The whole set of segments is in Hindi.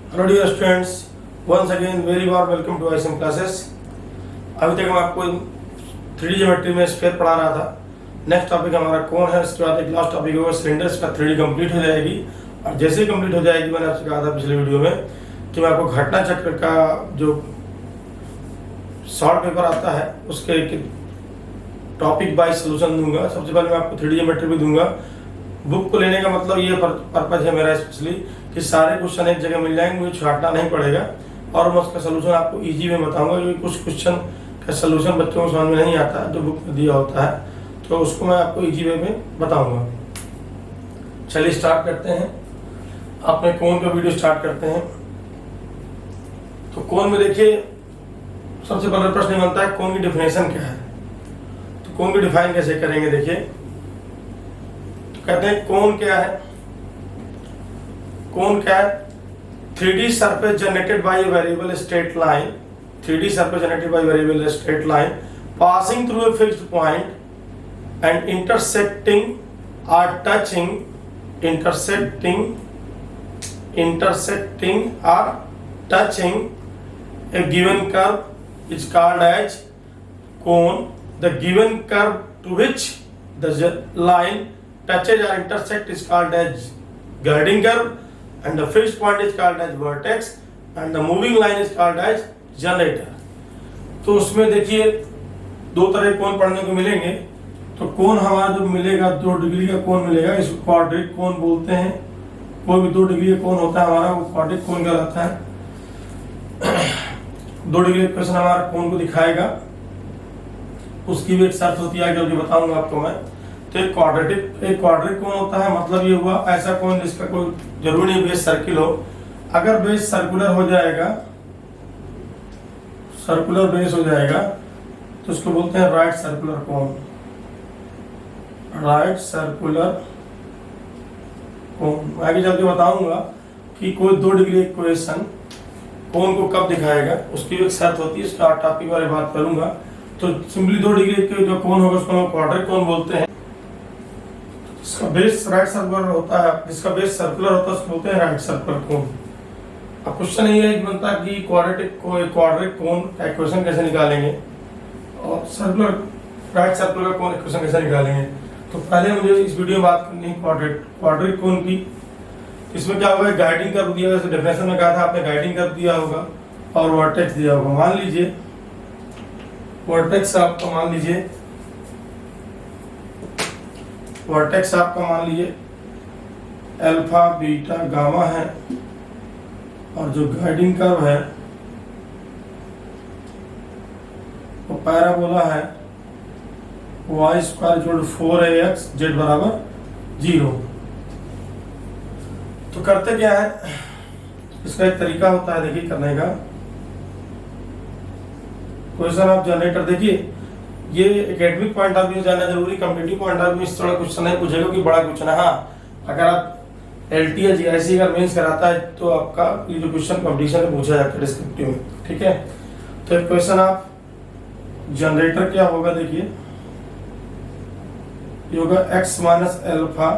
Hello dear students, once again very warm welcome to ISM classes. अभी तक मैं आपको 3D ज्योमेट्री में स्फीयर पढ़ा रहा था। नेक्स्ट टॉपिक हमारा कोन है, इसके बाद एक लास्ट टॉपिक होगा सिलेंडर्स का 3D कंप्लीट हो जाएगी। और जैसे ही कंप्लीट हो जाएगी, मैंने आपसे कहा था पिछले वीडियो में कि मैं आपको घटना चक्र का जो शॉर्ट पेपर आता है उसके टॉपिक वाइज सोल्यूशन दूंगा। सबसे पहले मैं आपको 3D ज्योमेट्री भी दूंगा। बुक को लेने का मतलब ये पर्पज है मेरा स्पेशली कि सारे क्वेश्चन एक जगह मिल जाएंगे, मुझे छांटना नहीं पड़ेगा और मैं उसका सोल्यूशन आपको इजी में बताऊंगा, क्योंकि कुछ क्वेश्चन का सोल्यूशन बच्चों को समझ में नहीं आता जो बुक में दिया होता है, तो उसको मैं आपको इजी वे में बताऊंगा। चलिए स्टार्ट करते हैं। अपने कोन का वीडियो स्टार्ट करते हैं। तो कोन में देखिए, सबसे पहले प्रश्न बनता है कोन की डिफिनेशन क्या है। तो कोन की डिफाइन कैसे करेंगे, देखिए कहते हैं कोन क्या है। कोन क्या है? 3D surface generated by a variable straight line, 3D surface generated by variable straight line passing through a fixed point and intersecting or touching a given curve is called as cone. The given curve to which the line touches or intersect is called as guiding curve, and the fixed point is called as vertex, and the moving line is called as generator. तो उसमें देखिए दो तरह के कोण पढ़ने को मिलेंगे। तो कोण हमारा जो मिलेगा 2 डिग्री का कोण मिलेगा, इसको क्वाड्रिक कोण बोलते हैं। कोई भी 2 डिग्री का कोण होता है हमारा, वो क्वाड्रिक कोण कहलाता है। 2 डिग्री का क्वेश्चन हमारा कोण को दिखाएगा, उसकी भी एक शर्त होती है जो बताऊंगा आपको मैं। तो एक क्वाड्रिक कोण होता है, मतलब ये हुआ ऐसा कोण जिसका कोई जरूरी नहीं बेस सर्किल हो। अगर बेस सर्कुलर हो जाएगा, सर्कुलर बेस हो जाएगा, तो उसको बोलते हैं राइट सर्कुलर कोण। राइट सर्कुलर कोण आगे चल के बताऊंगा कि कोई 2 डिग्री इक्वेशन कोण को कब दिखाएगा, उसकी एक शर्त होती है। उसका टॉपिक बारे बात करूंगा। तो सिंपली 2 डिग्री के जो कोण होगा उसको हम क्वाड्रिक कोण बोलते हैं। इसका बेस राइट सर्कुलर होता है, जिसका बेस सर्कुलर होता है उसको बोलते हैं राइट सर्कुलर कोण। अब क्वेश्चन ये बनता है कि क्वाड्रिक कोण का इक्वेशन कैसे निकालेंगे और राइट सर्कुलर कोण इक्वेशन कैसे निकालेंगे। तो पहले मुझे इस वीडियो में बात करनी है क्वाड्रिक कोण की। इसमें क्या होगा, गाइडिंग कर्व दिया होगा, जैसे डेफिनेशन में कहा था आपने, गाइडिंग कर्व दिया होगा और वर्टेक्स दिया होगा। मान लीजिए वर्टेक्स आपका मान लीजिए अल्फा बीटा गामा है, और जो गाइडिंग कर्व है वो पैराबोला है y² 4ax z बराबर 0। तो करते क्या है, इसका एक तरीका होता है देखिए करने का। क्वेश्चन ऑफ जनरेटर देखिए, ये एकेडमिक पॉइंट ऑफ व्यू जानना जरूरी, कॉम्पिटिटिव पॉइंट ऑफ व्यू इस तरह क्वेश्चन नहीं पूछेगा कि बड़ा क्वेश्चन है। हाँ, अगर आप LT या GIC अगर मेंस कराता है तो आपका ये जो क्वेश्चन कॉम्पिटिशन में पूछा जाता है डिस्क्रिप्टिव में, ठीक है। तो क्वेश्चन ऑफ जनरेटर क्या होगा, देखिए ये होगा x minus alpha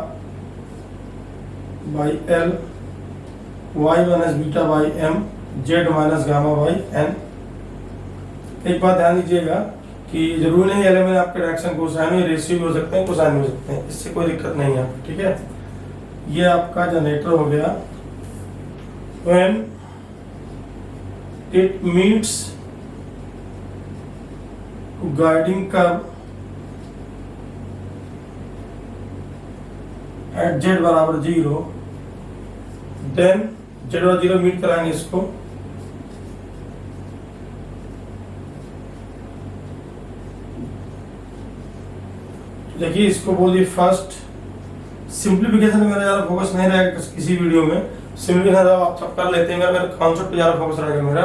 by l, y minus beta by m, z minus gamma by n। एक बात ध्यान दीजिएगा कि जरूरी नहीं एल में आपके डायरेक्शन कोसाइन रेशियो भी हो सकते हैं, कोसाइन भी हो सकते हैं, इससे कोई दिक्कत नहीं है, ठीक है। ये आपका जनरेटर हो गया। When it meets guiding curve at z बराबर 0, देन z बराबर 0 मीट कराएंगे इसको। देखिए इसको बोलिए फर्स्ट सिंप्लीफिकेशन में मेरा ज़्यादा फोकस नहीं रहेगा किसी वीडियो में। सिंप्लीफिकेशन आप सब कर लेते हैं, मेरा कॉन्सेप्ट पे ज़्यादा फोकस रहेगा मेरा।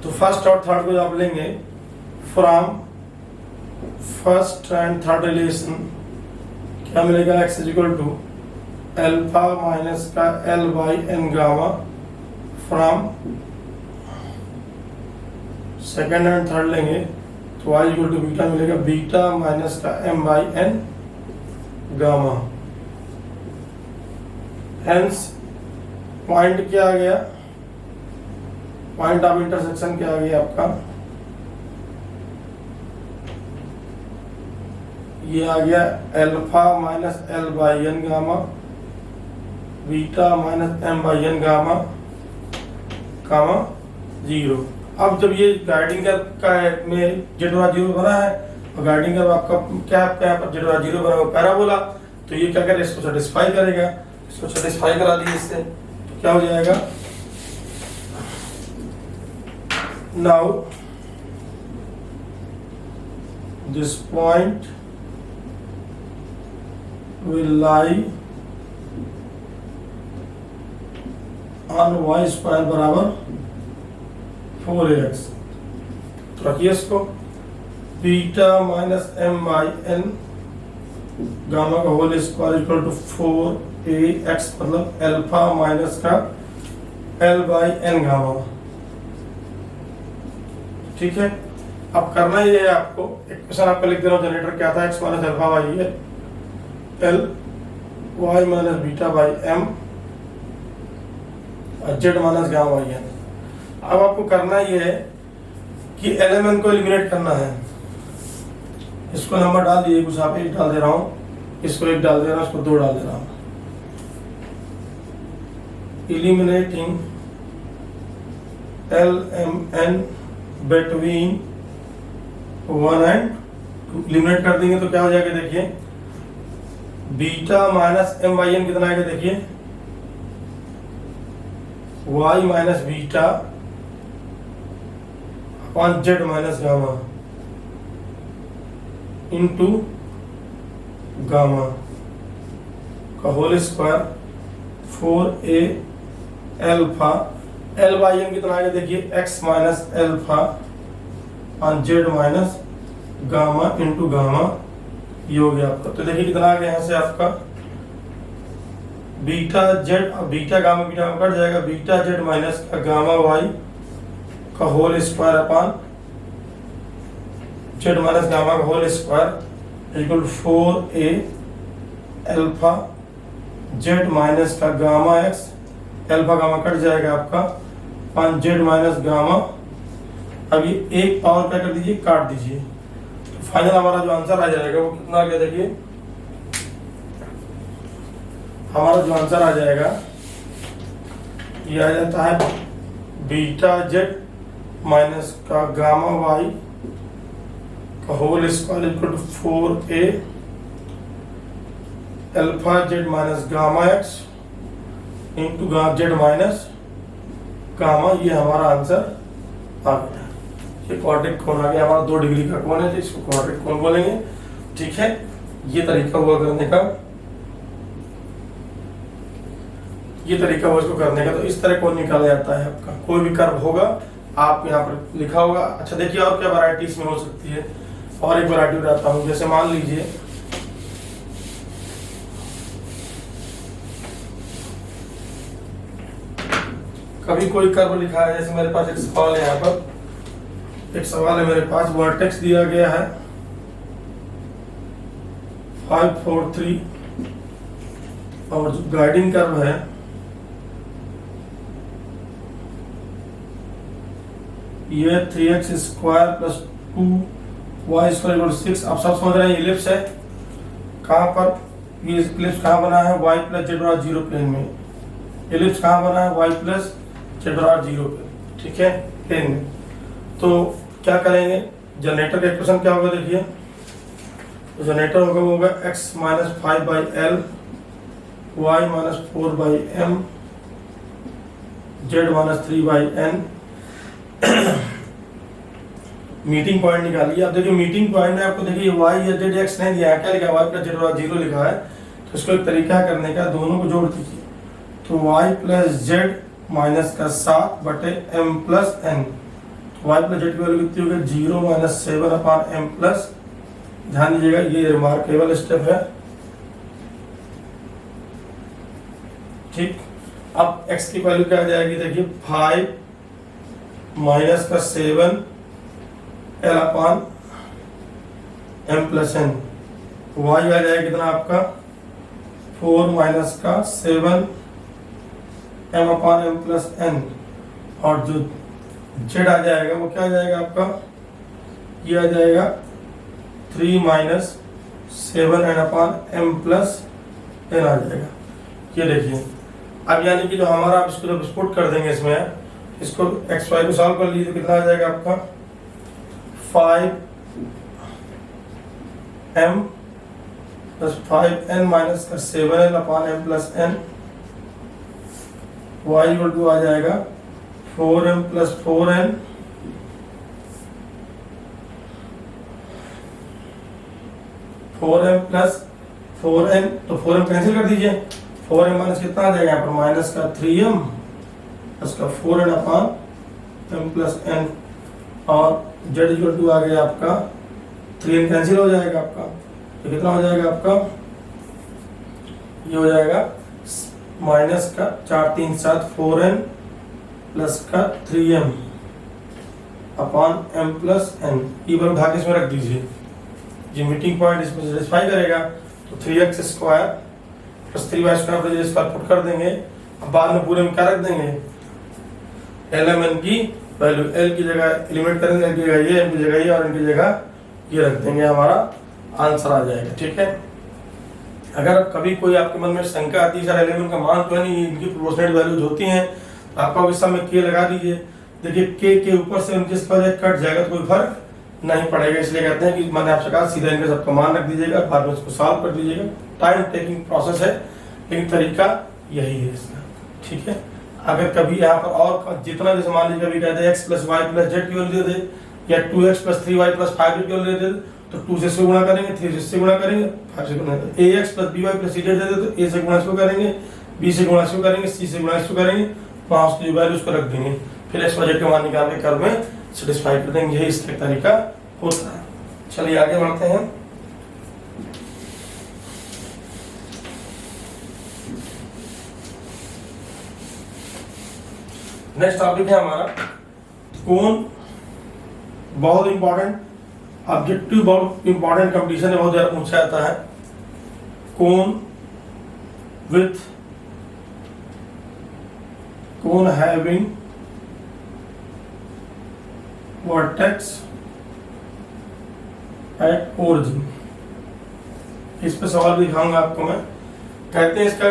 तो फर्स्ट और थर्ड को आप लेंगे from first and third relation, क्या मिलेगा, x equal to alpha minus का l by n gamma from second and third लेंगे तो y इक्वल टू बीटा मिलेगा, बीटा माइनस का m by n gamma. Hence point क्या आ गया, पॉइंट ऑफ इंटरसेक्शन क्या आ गया आपका, ये आ गया alpha minus l by n gamma beta minus m by n gamma comma 0। अब जब ये गाइडिंग का में जेड वाला 0 बना है और गाइडिंग का आपका क्या यहाँ पर जेड वाला 0 बना हुआ पैराबोला, तो ये क्या करेगा, इसको सेटिस्फाई करेगा। इसको सेटिस्फाई करा दिए इससे, तो क्या हो जाएगा, now this point will lie on y square बराबर 4ax। तो रखिए इसको, beta minus m by n gamma का whole square equal to 4ax, मतलब अल्फा माइनस का एल बाई एन गामा। ठीक है, अब करना ये है आपको, एक क्वेश्चन आपको लिख दे रहा हूँ, जनरेटर क्या था, x minus alpha by l y minus beta by m और z minus gamma by n. अब आपको करना ये है कि एलिमेंट को एलिमिनेट करना है। इसको नंबर डाल दिए, कुछ आप 1 डाल दे रहा हूँ, इसको 1 डाल दे रहा हूँ, इसको 2 डाल दे रहा हूँ। Eliminating l m n between 1 and 2, eliminate कर देंगे तो क्या हो जाएगा, देखिए beta minus m by n कितना आएगा, देखिए y minus beta upon z minus gamma into gamma का whole square 4a alpha, l by n कितना आएगा, देखिए x minus alpha on z minus gamma into gamma, ये हो गया आपका। तो देखिए कितना आ गया यहाँ से आपका beta z, beta gamma cut जाएगा, बीटा जेड माइनस का गामा वाई का whole square upon z minus gamma का whole square equal 4a alpha z minus का gamma x, alpha gamma cut जाएगा आपका अपॉन जेड माइनस गामा। अब ये एक पावर क्या कर दीजिए, काट दीजिए, फाइनल हमारा जो आंसर आ जाएगा वो कितना आ गया, देखिए हमारा जो आंसर आ जाएगा ये आ जाता है बीटा जेड माइनस का गामा वाई का whole square equal to 4a alpha z minus gamma x into z minus gamma. ये हमारा आंसर आ गया। ये क्वाड्रेटिक कोण आ गया हमारा, 2 डिग्री का कोण है, तो इसको क्वाड्रेटिक कोण बोलेंगे। ठीक है, ये तरीका हुआ करने का, ये तरीका हुआ इसको करने का। तो इस तरह कोण निकाला जाता है आपका, कोई भी कर्व होगा आप यहाँ पर लिखा होगा। अच्छा देखिए और क्या वैरायटी इसमें हो सकती है, और एक वैरायटी बताता हूँ। जैसे मान लीजिए कभी कोई कर्व लिखा है, जैसे मेरे पास एक सवाल है, यहाँ पर एक सवाल है मेरे पास, वर्टेक्स दिया गया है 5 4 3 और जो गाइडिंग कर्व है ये 3x square plus 2y square equal 6। आप सब समझ रहे हैं इलिप्स है, कहाँ पर ये इलिप्स कहाँ बना है, y प्लस जेड बराबर 0 प्लेन में। इलिप्स कहाँ बना है, y प्लस जेड बराबर 0 पे, ठीक है, प्लेन में। तो क्या करेंगे, जनरेटर का इक्वेशन क्या होगा, देखिए तो जनरेटर होगा x minus 5 by l y minus 4 by m z minus 3 by एन। मीटिंग पॉइंट निकालिए। अब देखिए मीटिंग पॉइंट में आपको देखिए y या जेड एक्स नहीं दिया है, क्या लिखा है, y प्लस जेड बराबर 0 लिखा है। तो इसको एक तरीका करने का, दोनों को जोड़ दीजिए, तो y प्लस जेड माइनस का 7 बटे m plus n। y plus z की वैल्यू कितनी होगी, 0 माइनस 7 अपॉन m प्लस। ध्यान दीजिएगा ये रिमार्केबल स्टेप है। ठीक, अब x की वैल्यू क्या आ जाएगी, देखिए 5 माइनस का 7 l upon m plus n। y आ जाएगा कितना आपका 4 माइनस का 7 m upon m plus n। और जो जेड आ जाएगा, वो क्या आ जाएगा आपका, ये आ जाएगा 3 minus 7n upon m plus n आ जाएगा। ये देखिए, अब यानी कि जो हमारा, आप इसको जब पुट कर देंगे इसमें, इसको एक्स वाई को सॉल्व कर लीजिए, कितना आ जाएगा आपका 5m plus 5n minus 7n upon m plus n, y equal to आ जाएगा 4m plus 4n plus 4n, तो 4m कैंसिल कर दीजिए, 4m माइनस कितना आ जाएगा यहाँ पर, माइनस का 3m प्लस का 4n upon m plus n, और z इक्वल टू आ गया आपका 3n कैंसिल हो जाएगा आपका, तो कितना हो जाएगा आपका, ये हो जाएगा माइनस का 4 3 7 4n प्लस का 3m upon m plus n, ये बार उठा के इसमें रख दीजिए, जो मीटिंग पॉइंट इसमें सेटिस्फाई करेगा, तो 3x square plus 3y square इस पर पुट कर देंगे। अब बाद में पूरे में क्या रख देंगे, lmn की वैल्यू, l की जगह एलिमेंट करेंगे, l की जगह ये, m की जगह ये, और n की जगह ये रख देंगे, हमारा आंसर आ जाएगा। ठीक है, अगर कभी कोई आपके मन में शंका आती है सर एलिमेंट का मान तो नहीं, इनकी प्रोपोर्शनल वैल्यूज होती हैं, तो आपको इस समय k लगा दीजिए। देखिए k के ऊपर से उनके कट जाएगा तो कोई फर्क नहीं पड़ेगा, इसलिए कहते हैं कि मैंने आपसे कहा सीधा इनका सबका मान रख दीजिएगा, बाद में इसको सॉल्व कर दीजिएगा। टाइम टेकिंग प्रोसेस है, लेकिन तरीका यही है इसका। ठीक है, अगर कभी यहाँ पर और जितना, जैसे मान लीजिए कभी कहते हैं x plus y plus z की वैल्यू दे दे, या 2x प्लस 3y प्लस 5 की वैल्यू दे दे, तो 2 से इसको गुणा करेंगे, 3 से इससे गुणा करेंगे, 5 से गुणा करेंगे। ax plus by plus c दे दे, तो a से गुणा इसको करेंगे, b से गुणा इसको करेंगे, c से गुणा इसको करेंगे, वहाँ उसकी वैल्यू उसको रख देंगे, फिर x वाई का मान निकाल के कर्व में सेटिस्फाई कर देंगे। यही इसका तरीका होता है। चलिए आगे बढ़ते हैं। नेक्स्ट टॉपिक है हमारा कोण, बहुत इंपॉर्टेंट ऑब्जेक्टिव, बहुत इंपॉर्टेंट कंपटीशन है, बहुत ज्यादा पूछा जाता है। कोण हैविंग वर्टेक्स एट ओरिजिन, इस पे सवाल दिखाऊंगा आपको मैं। कहते हैं इसका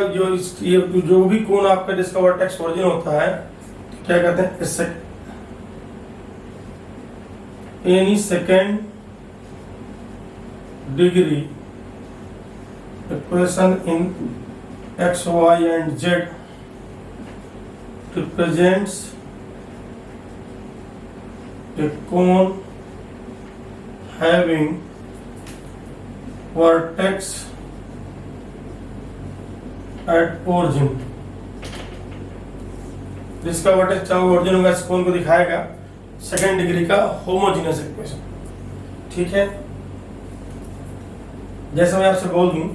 जो भी कोण आपका जिसका वर्टेक्स ओरिजिन होता है, तो क्या कहते हैं, इससे any second degree equation in x, y and z represents a cone having vertex at origin, जिसका वर्टेक्स चाहे ओरिजिन होगा, इस कोण को दिखाएगा सेकेंड डिग्री का होमोजेनियस इक्वेशन। ठीक है, जैसे मैं आपसे बोल दूं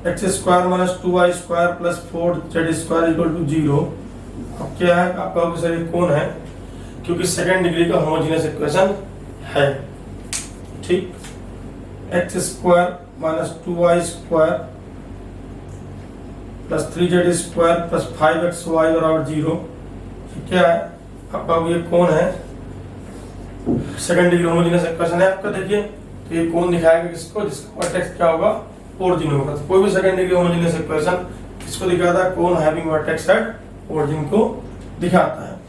x square minus 2y square plus 4z square equal to 0, अब क्या है आपका सर ये कोण है, क्योंकि सेकेंड डिग्री का होमोजेनियस इक्वेशन है। ठीक, x square minus 2y square plus 3z square plus 5xy बराबर 0, क्या है आपका ये कोण है, सेकेंड डिग्री होमोजेनियस इक्वेशन है आपका। देखिए तो ये कोण दिखाएगा किसको, जिसका वर्टेक्स क्या होगा, ओरिजिन होगा। तो कोई भी सेकेंड डिग्री होमोजेनियस इक्वेशन किसको दिखाता है, कोण हैविंग वर्टेक्स एट ओरिजिन को दिखाता है।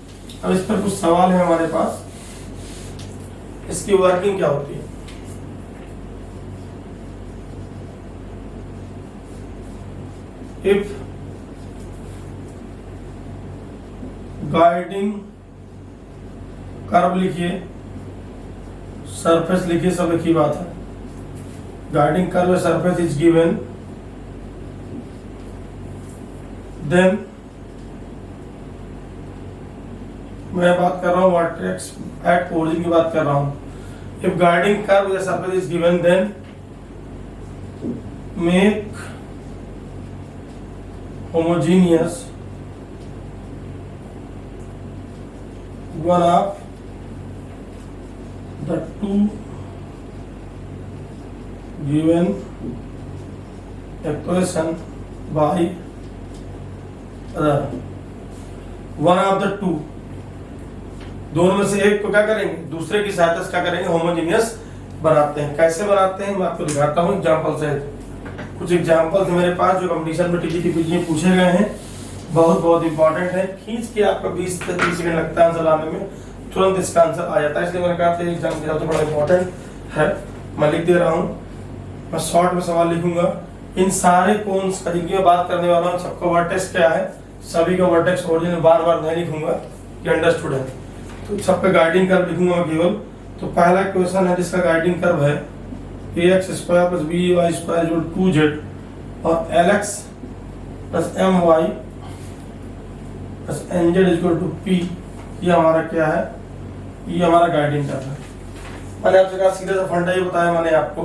अब इस पर कुछ सवाल है हमारे पास, इसकी वर्किंग क्या होती है। इफ गाइडिंग कर्व लिखिए, सरफेस लिखिए, सब एक ही बात है। Guiding curve surface is given, then मैं बात कर रहा हूँ वर्टेक्स एट ओरिजिन की बात कर रहा हूँ। If guiding curve surface is given, then make homogeneous one of the two given equation by other, one of the two दोनों में से एक को क्या करेंगे, दूसरे की सहायता से क्या करेंगे, होमोजेनियस बनाते हैं। कैसे बनाते हैं मैं आपको दिखाता हूँ एग्जाम्पल से। कुछ एग्जाम्पल मेरे पास जो कंपटीशन में टीजीटी पूछे गए हैं, बहुत इंपॉर्टेंट है। खींच के आपका 20 से 30 सेकंड लगता है आंसर लाने में, तुरंत इसका आंसर आ जाता है। इसलिए मैंने कहा था एग्जाम के तो बड़ा इंपॉर्टेंट है। मैं लिख दे रहा हूँ, मैं शॉर्ट में सवाल लिखूंगा। इन सारे कोन्स का जिनकी मैं बात करने वाला हूँ सबका वर्टेक्स क्या है, सभी का वर्टेक्स ओरिजिन बार बार नहीं लिखूंगा, ये अंडरस्टूड है। तो सबका गाइडिंग कर्व लिखूंगा मैं केवल। तो पहला क्वेश्चन है जिसका गाइडिंग कर्व है ax square plus by square जो 2z और lx plus my plus nz equal to p, ये हमारा क्या है, ये हमारा गाइडिंग कर्व है। मैंने आपसे कहा सीधा सा फंडा ये बताया मैंने आपको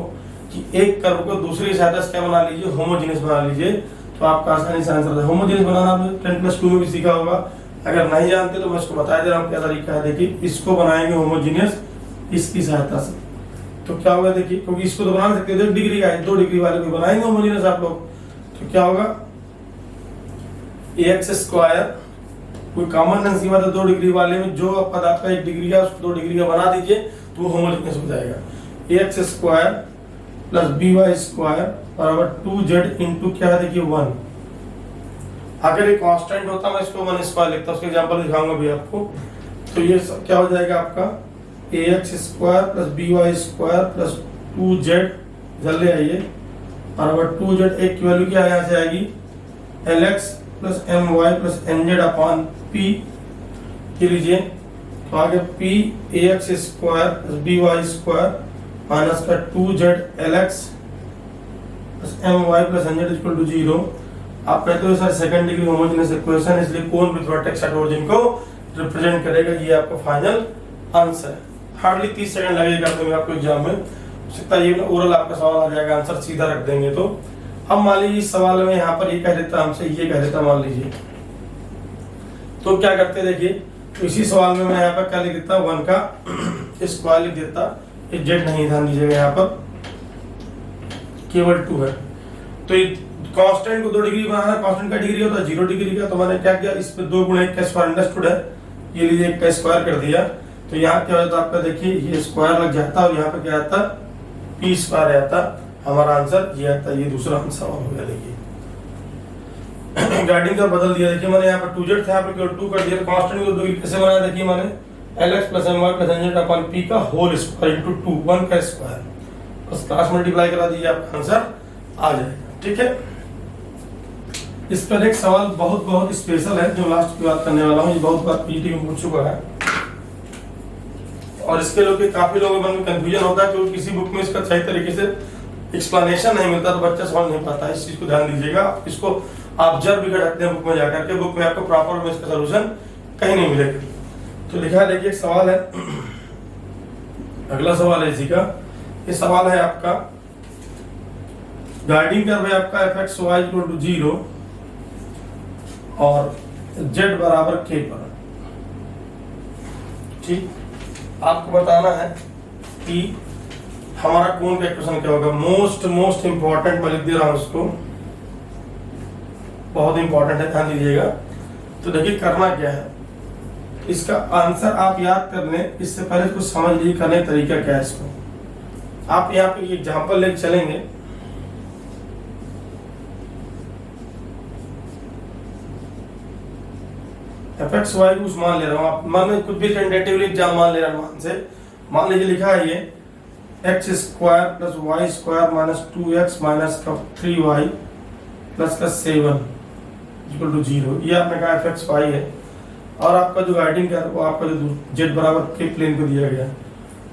कि एक कर्व को दूसरी सहायता से क्या बना लीजिए, होमोजेनियस बना लीजिए, तो आपका आसानी से आंसर है। होमोजेनियस बनाना आपने 10+2 में भी सीखा होगा। अगर नहीं जानते तो मैं इसको बता दे रहा हूँ क्या तरीका है। देखिए इसको बनाएंगे होमोजेनियस इसकी सहायता से, तो क्या होगा देखिए, क्योंकि इसको तो बना सकते हैं, 1 डिग्री का है, 2 डिग्री वाले को बनाएंगे होमोजेनियस आप लोग, तो क्या होगा ax स्क्वायर, कोई कॉमन सेंस की बात है, 2 डिग्री वाले में जो पद आपका 1 डिग्री का उसको 2 डिग्री का बना दीजिए तो वो होमोजेनियस हो जाएगा। ax square plus by square बराबर 2z इंटू क्या है देखिए 1। अगर ये कांस्टेंट होता मैं इसको 1 स्क्वायर लिखता, उसका एग्जांपल दिखाऊंगा भी आपको। तो ये क्या हो जाएगा आपका ax square plus by square plus 2z, जल्दी आइए, बराबर 2z, एक की वैल्यू क्या यहाँ से आएगी lx plus my plus nz upon p, ये लीजिए। तो आगे p ax square plus by square minus का 2z lx plus my plus nz equal to 0। आप कहते हो sir second degree homogeneous equation, इसलिए cone with vertex at origin को रिप्रेजेंट करेगा, ये आपका फाइनल आंसर है। हार्डली 30 सेकंड लगेगा तो आपको एग्जाम में सकता है ये ओरल आपका सवाल आ जाएगा, आंसर सीधा रख देंगे। तो अब मान लीजिए इस सवाल में यहाँ पर ये कह देता हमसे, ये कह देता मान लीजिए, तो क्या करते देखिए, तो इसी सवाल में मैं यहाँ पर क्या लिख देता 1 का स्क्वायर लिख देता, ये जेड नहीं ध्यान दीजिएगा, यहाँ पर केवल 2 है। तो कांस्टेंट को 2 डिग्री बनाना, कांस्टेंट का डिग्री होता है 0 डिग्री का, तो मैंने क्या किया, इस पे 2 गुणे 1 का स्क्वायर अंडरस्टूड है, ये लीजिए 1 का स्क्वायर कर दिया। तो यहाँ क्या होता है आपका देखिए, ये स्क्वायर लग जाता और यहाँ पे क्या आता p स्क्वायर आता, हमारा आंसर ये आता, ये दूसरा आंसर हो गया। देखिए गाइडिंग का बदल दिया, देखिए मैंने यहाँ पर 2z था, यहाँ पर 2 कर दिया। कांस्टेंट को 2 डिग्री कैसे बनाया देखिए, मैंने lx plus my plus nz upon p का होल स्क्वायर इनटू 2, 1 का स्क्वायर, बस क्रॉस मल्टीप्लाई करा दीजिए, आपका आंसर आ जाएगा। ठीक है, इस पर एक सवाल बहुत स्पेशल है जो लास्ट की बात करने वाला हूँ, ये बहुत बार पीजीटी में पूछ चुका है और इसके लोग काफी लोगों के मन में कंफ्यूजन होता है कि किसी बुक में इसका सही तरीके से एक्सप्लेनेशन नहीं मिलता तो बच्चा समझ नहीं पाता है। इस चीज को ध्यान दीजिएगा, इसको ऑब्जर्व भी कर सकते हैं बुक में जाकर के, बुक में आपको प्रॉपर में इसका सोल्यूशन कहीं नहीं मिलेगा। तो लिखा है देखिए, एक सवाल है, अगला सवाल है इसी का, ये सवाल है आपका गाइडिंग कर्व है आपका fx y इक्वल टू 0 और z बराबर k पर। ठीक, आपको बताना है कि हमारा कोण का इक्वेशन क्या होगा। मोस्ट इंपॉर्टेंट मैं लिख दे रहा हूं इसको, बहुत इंपॉर्टेंट है, ध्यान दीजिएगा। तो देखिए करना क्या है, इसका आंसर आप याद कर लें, इससे पहले इसको समझ लीजिए करने का तरीका क्या है। इसको आप यहाँ पे एग्जाम्पल लेके चलेंगे, fx y कुछ मान ले रहा हूँ, आप मान कुछ भी टेंटेटिवली एग्जाम मान ले रहा हूँ, मान से मान लीजिए लिखा है ये x square plus y square minus 2x minus 3y plus का 7 इक्वल टू 0, ये आपने कहा fx y है। और आपका जो गाइडिंग है वो आपका जो z बराबर के प्लेन को दिया गया है।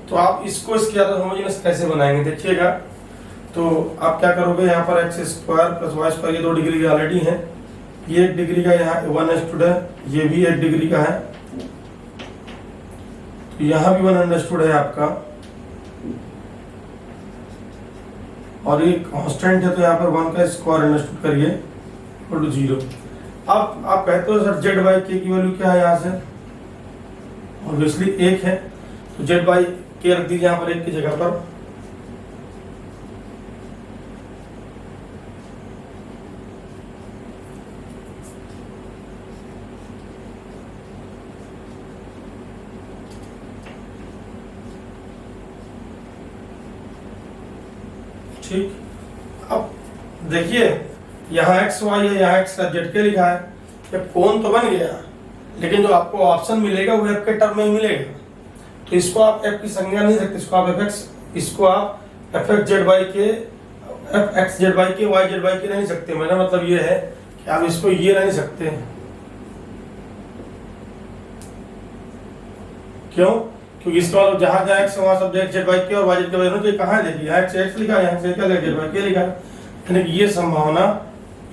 तो आप इसको इसके अंदर होमोजेनियस कैसे बनाएंगे देखिएगा। तो आप क्या करोगे, यहाँ पर x square plus y square, ये 2 डिग्री की ऑलरेडी है, ये 1 डिग्री का यहाँ 1 अंडरस्टूड है, ये भी 1 डिग्री का है, तो यहाँ भी 1 अंडरस्टूड है आपका, और ये कांस्टेंट है तो यहाँ पर 1 का स्क्वायर अंडरस्टूड करिए इक्वल टू 0। अब आप कहते हो सर जेड बाई के की वैल्यू क्या है, यहाँ से ऑब्वियसली 1 है, तो जेड बाई के रख दीजिए यहाँ पर 1 की जगह पर। ठीक, अब देखिए यहाँ एक्स वाई है, यहाँ एक्स का जेड के लिखा है, ये कोण तो बन गया, लेकिन जो आपको ऑप्शन मिलेगा वो एफ के टर्म में ही मिलेगा। तो इसको आप एफ की संज्ञा नहीं सकते, इसको आप एफ एक्स, इसको आप एफ एक्स जेड वाई के, एफ एक्स जेड वाई के, वाई जेड वाई के नहीं सकते। मेरा मतलब ये है कि आप इसको ये नहीं सकते। क्यों? क्योंकि इसका मतलब जहां जहां एक्स वहां सब एक्स जेड वाई के और वाई जेड के वाई तो कहाँ है, देखिए यहाँ एक्स एक्स लिखा है, यहाँ से क्या लिखा, जेड वाई के लिखा है, यानी कि ये संभावना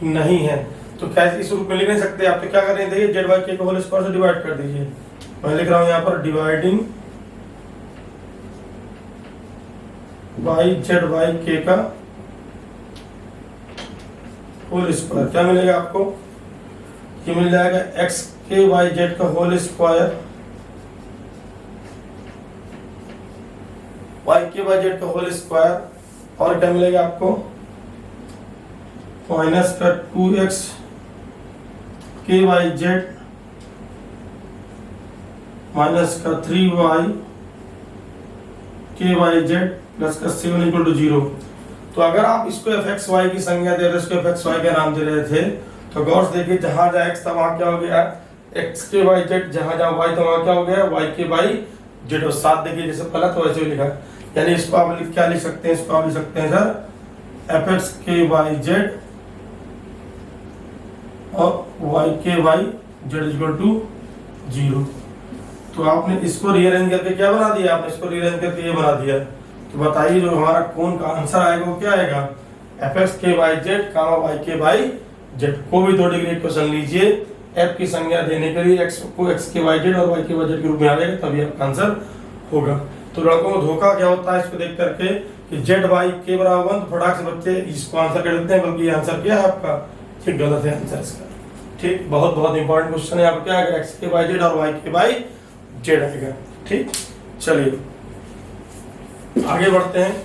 नहीं है। तो कैसे इस रूप में लिख नहीं सकते आप, तो क्या करें, देखिए जेड वाई के को होल स्क्वायर से डिवाइड कर दीजिए। मैं लिख रहा हूँ यहाँ पर डिवाइडिंग बाई जेड वाई के का होल स्क्वायर, क्या मिलेगा आपको, ये मिल जाएगा एक्स के वाई जेड का होल स्क्वायर, वाई के वाई जेड का होल स्क्वायर, और क्या मिलेगा आपको, माइनस का 2x के वाई जेड माइनस का 3y के वाई जेड प्लस का 7 इक्वल टू 0। तो अगर आप इसको एफ एक्स वाई की संज्ञा दे रहे, इसको एफ एक्स वाई का नाम दे रहे थे, तो गौर से देखिए जहां जहां एक्स था वहां क्या हो गया, एक्स के वाई जेड, जहां जहां वाई था वहां क्या हो गया, वाई के वाई जेड। और साथ देखिए जैसे पहला तो वैसे ही लिखा, यानी इसको आप क्या लिख सकते हैं, इसको आप लिख सकते हैं सर एफ एक्स के वाई जेड और वाई के वाई जेड इक्वल टू 0। तो आपने इसको रीअरेंज करके क्या बना दिया, आपने इसको रीअरेंज करके ये बना दिया। तो बताइए जो हमारा कोण का आंसर आएगा वो क्या आएगा, एफ एक्स के वाई जेड कामा वाई के वाई जेड। को भी 2 डिग्री क्वेश्चन लीजिए, एफ की संज्ञा देने के लिए एक्स को एक्स के वाई जेड और वाई के वाई जेड के रूप में आ जाएगा, तभी आपका आंसर होगा। तो लड़कों को धोखा क्या होता है इसको देख करके कि जेड वाई के बराबर 1, फटाक से बच्चे इसको आंसर कर देते हैं, बल्कि ये आंसर क्या है आपका, ये गलत है आंसर इसका। ठीक, बहुत बहुत इंपॉर्टेंट क्वेश्चन है, आपको क्या आएगा, एक्स के वाई जेड और वाई के वाई जेड आएगा। ठीक, चलिए आगे बढ़ते हैं,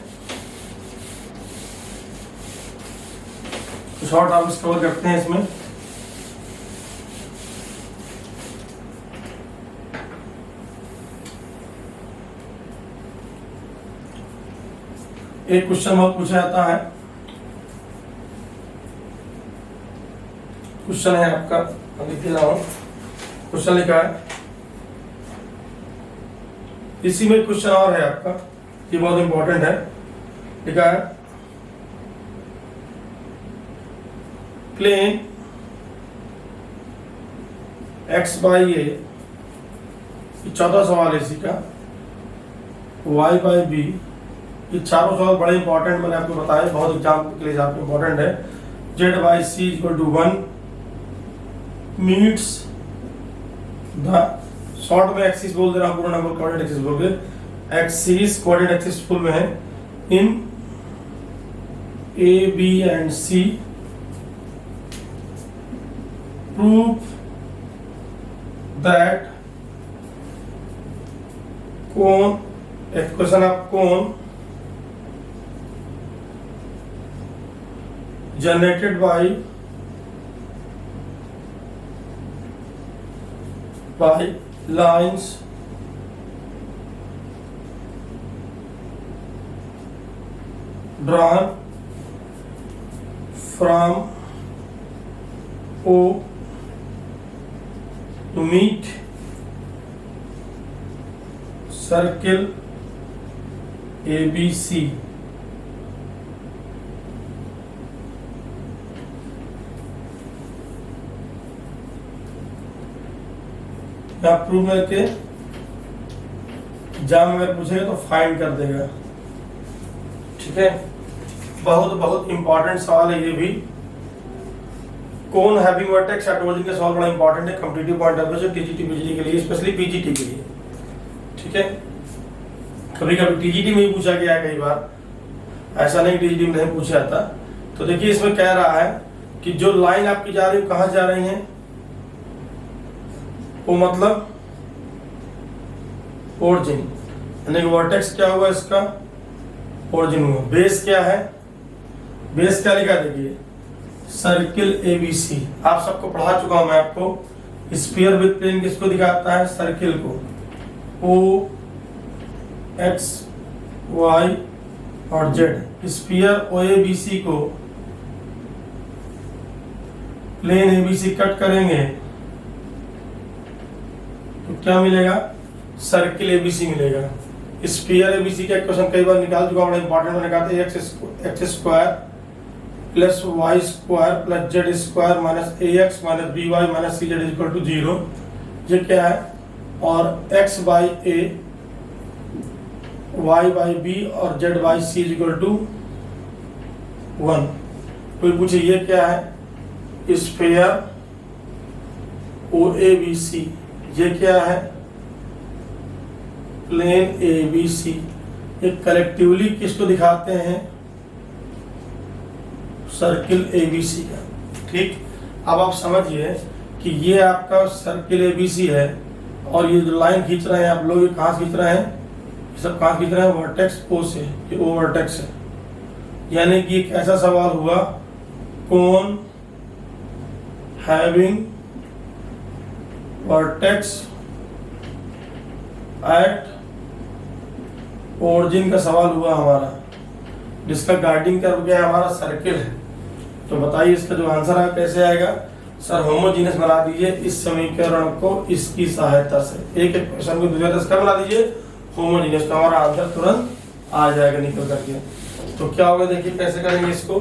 कुछ और टॉपिक्स कवर करते हैं इसमें। एक क्वेश्चन बहुत पूछा जाता है, क्वेश्चन है आपका, लिख रहा हूं, क्वेश्चन लिखा है, इसी में क्वेश्चन और है आपका, ये बहुत इंपॉर्टेंट है, लिखा है प्लेन एक्स बाई ए, 14 सवाल है इसी का, वाई बाई बी, ये चारों सवाल बड़े इंपॉर्टेंट मैंने आपको बताया, बहुत एग्जाम के लिए आपको इंपॉर्टेंट है। Z by c equal to 1 meets the, short में एक्सिस बोल दे रहा हूं, पूरा नंबर कोऑर्डिनेट एक्सिस बोल के, एक्सिस कोऑर्डिनेट एक्सिस फुल में है, in A B and C, prove that कोण, एक क्वेश्चन आप कोण generated by lines drawn from O to meet circle ABC। Prove करके एग्जाम में पूछेगा तो फाइंड कर देगा। ठीक है, बहुत बहुत इंपॉर्टेंट सवाल है ये भी। कोन हैविंग वर्टेक्स ऑपोजिट के सवाल बड़ा इंपॉर्टेंट है कॉम्पिटिटिव पॉइंट ऑफ व्यू से, टीजीटी पीजीटी के लिए, स्पेशली पीजीटी के लिए। ठीक है, कभी कभी टीजीटी में ही पूछा गया है कई बार, ऐसा नहीं टीजीटी में नहीं पूछा जाता। तो देखिए इसमें कह रहा है कि जो लाइन आपकी जा रही है कहां जा रही है, वो मतलब ओरिजिन, यानी कि वर्टेक्स क्या हुआ इसका, ओरिजिन हुआ। बेस क्या है, बेस क्या लिखा देखिए, सर्किल एबीसी। आप सबको पढ़ा चुका हूं मैं आपको। स्फीयर विद प्लेन किसको दिखाता है, सर्किल को। ओ एक्स वाई और जेड। स्फीयर OABC को प्लेन ABC कट करेंगे तो क्या मिलेगा? सर्किल ABC मिलेगा। स्फीयर ABC का क्वेश्चन कई बार निकाल चुका, बड़ा इंपॉर्टेंट मैंने कहा था, x square plus y square plus z square minus AX minus BY minus CZ equal to 0। ये क्या है? और x by A y by B और z by C equal to 1। कोई पूछे ये क्या है? Sphere OABC। ये क्या है? Plane ABC। ये कलेक्टिवली किसको दिखाते हैं? सर्किल ABC का। ठीक, अब आप समझिए कि ये आपका सर्किल ABC है और ये जो लाइन खींच रहे हैं आप लोग, ये कहाँ खींच रहे हैं? ये सब कहाँ खींच रहे हैं? वर्टेक्स O से। ये O वर्टेक्स है। यानी कि एक ऐसा सवाल हुआ, कोन हैविंग वर्टेक्स एट ओरिजिन का सवाल हुआ हमारा, जिसका गाइडिंग कर्व क्या है? हमारा सर्किल है। तो बताइए इसका जो आंसर है कैसे आएगा? सर होमोजीनियस बना दीजिए इस समीकरण को इसकी सहायता से। एक एक क्वेश्चन को दूसरे से बना दीजिए होमोजीनियस, तो हमारा आंसर तुरंत आ जाएगा निकल करके। तो क्या होगा देखिए कैसे करेंगे इसको।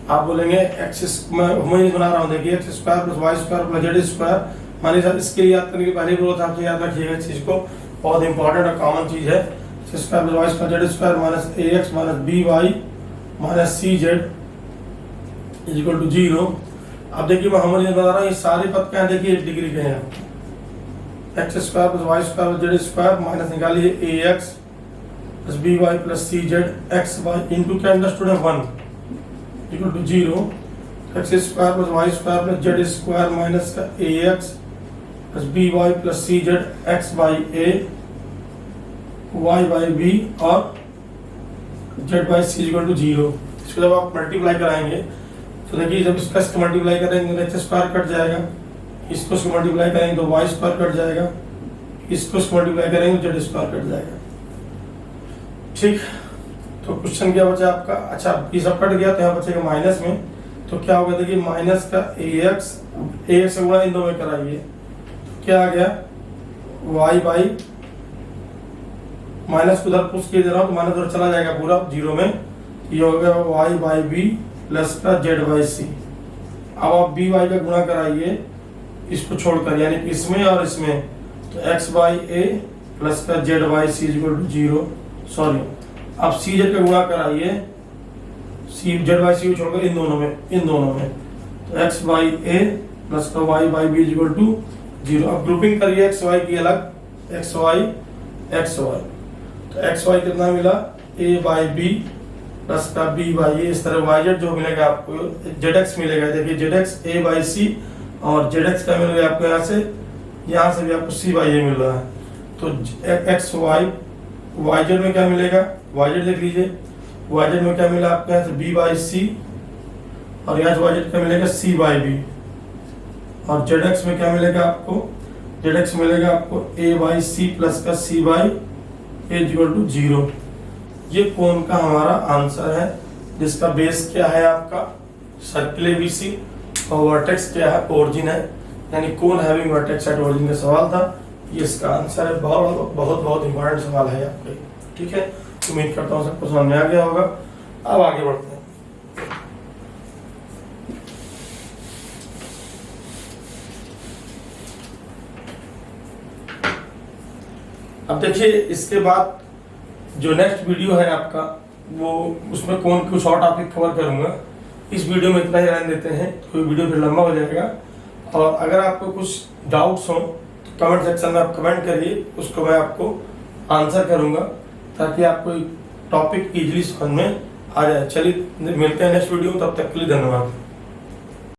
आप बोलेंगे एक्स, मैं होमोजीनियस बना रहा हूँ, देखिए x square plus y square plus z square. मानिए सर इसके लिए याद करने की पहले बोला था आपसे, याद रखिएगा इस चीज को, बहुत इंपॉर्टेंट और कॉमन चीज है। X square plus y square z square minus AX minus BY minus CZ equal to 0। अब देखिए मैं होमोजीनियस बता रहा हूँ, ये सारे पद क्या है? देखिए 1 डिग्री के हैं। X square plus y square plus z square minus निकालिए AX plus BY plus CZ XY into क्या अंडरस्टूड है 1 equal to 0। X square plus y square plus z square minus का AX plus BY plus CZ X by A Y by B और Z by C equal to 0। इसको जब आप मल्टीप्लाई कराएंगे तो देखिए जब इसका मल्टीप्लाई करेंगे तो एक्स स्क्वायर कट जाएगा, इसको मल्टीप्लाई करेंगे तो वाई स्क्वायर कट जाएगा, इसको मल्टीप्लाई करेंगे तो जेड स्क्वायर कट जाएगा। ठीक, तो क्वेश्चन क्या बचा आपका? अच्छा ये सब कट गया तो यहाँ बचेगा माइनस में। तो क्या होगा देखिए माइनस का AX से गुणा इन दो में कराइए, तो क्या आ गया? वाई बाई माइनस को उधर पुश किए दे रहा हूँ तो माइनस उधर चला जाएगा पूरा 0 में। ये हो गया वाई बाई बी प्लस का जेड बाई सी। अब आप बी वाई का गुणा कराइए इसको छोड़कर, यानी कि इसमें और इसमें, तो एक्स बाई ए प्लस का z by c equal to 0। Sorry, अब सी जेड का गुणा कराइए सी जेड बाई सी को छोड़कर इन दोनों में, तो एक्स बाई ए प्लस का y by b equal to 0। अब ग्रुपिंग करिए एक्स वाई की अलग, एक्स वाई तो एक्स वाई कितना मिला? ए बाई बी प्लस का बी बाई ए। इस तरह वाई जेड जो मिलेगा आपको जेड एक्स मिलेगा। देखिए जेड एक्स ए बाई सी और जेड एक्स का मिल गया आपको यहाँ से भी आपको सी बाई ए मिल रहा है। तो एक्स वाई जेड में क्या मिलेगा? वाई जेड देख लीजिए, वाई जेड में क्या मिला आपको यहाँ से बी बाई सी और यहाँ से वाई जेड का मिलेगा सी बाई बी। और जेड एक्स में क्या मिलेगा आपको? जेड एक्स मिलेगा आपको ए बाई सी प्लस का सी बाई ए इक्वल टू 0। ये कोण का हमारा आंसर है, जिसका बेस क्या है आपका? सर्किल एबीसी और वर्टेक्स क्या है? ओरिजिन है। यानी कोण हैविंग वर्टेक्स एट ओरिजिन का सवाल था, ये इसका आंसर है। बहुत इंपॉर्टेंट सवाल है आपके। ठीक है, उम्मीद करता हूँ सबको समझ में आ गया होगा। अब आगे बढ़ते हैं। अब देखिए इसके बाद जो नेक्स्ट वीडियो है आपका, वो उसमें कौन कुछ और टॉपिक कवर करूंगा। इस वीडियो में इतना ही रहने देते हैं, कोई वीडियो फिर लंबा हो जाएगा। और अगर आपको कुछ डाउट्स हो तो कमेंट सेक्शन में आप कमेंट करिए, उसको मैं आपको आंसर करूंगा, ताकि आपको टॉपिक इजीली समझ में आ जाए। चलिए मिलते हैं नेक्स्ट वीडियो, तब तक के लिए धन्यवाद।